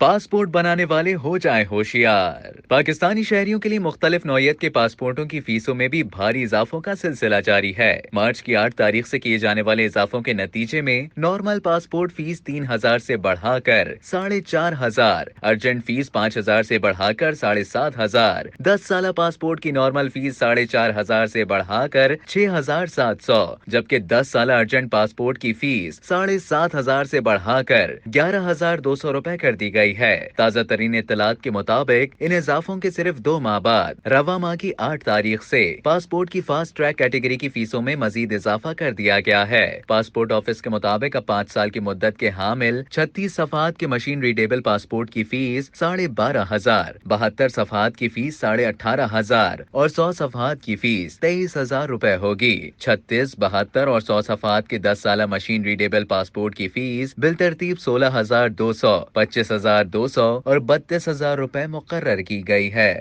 Passport بنانے والے ہو جائیں ہوشیار۔ پاکستانی شہریوں کے لیے مختلف نوعیت کے پاسپورٹوں کی فیسوں میں بھی بھاری اضافوں کا سلسلہ جاری ہے۔ مارچ کی 8 تاریخ سے کیے جانے والے اضافوں کے نتیجے میں نارمل پاسپورٹ فیس 3,000 سے بڑھا کر 4,500، ارجنٹ فیس 5,000 سے بڑھا کر 7,500، 10 سالہ پاسپورٹ کی نارمل فیس 4,500 سے بڑھا کر 6,700، جبکہ 10 سالہ ارجنٹ پاسپورٹ کی فیس 7,500 سے بڑھا کر 11,200 روپے کر دی گئی ہے۔ تازہ ترین اطلاعات کے مطابق ان اضافوں کے صرف 2 ماہ بعد رواں ماہ کی 8 تاریخ سے پاسپورٹ کی فاسٹ ٹریک کیٹیگری کی فیسوں میں مزید اضافہ کر دیا گیا ہے۔ پاسپورٹ آفس کے مطابق اب 5 سال کی مدت کے حامل 36 صفحات کے مشین ریڈیبل پاسپورٹ کی فیس 12,500، 72 صفحات کی فیس 18,500 اور 100 صفحات کی فیس 23,000 روپے ہوگی۔ 36، 72 اور 100 صفحات کے 10 سالہ مشین ریڈیبل پاسپورٹ کی فیس بالترتیب 16,200، 25,200 اور 32,000 روپے مقرر کی گئی ہے۔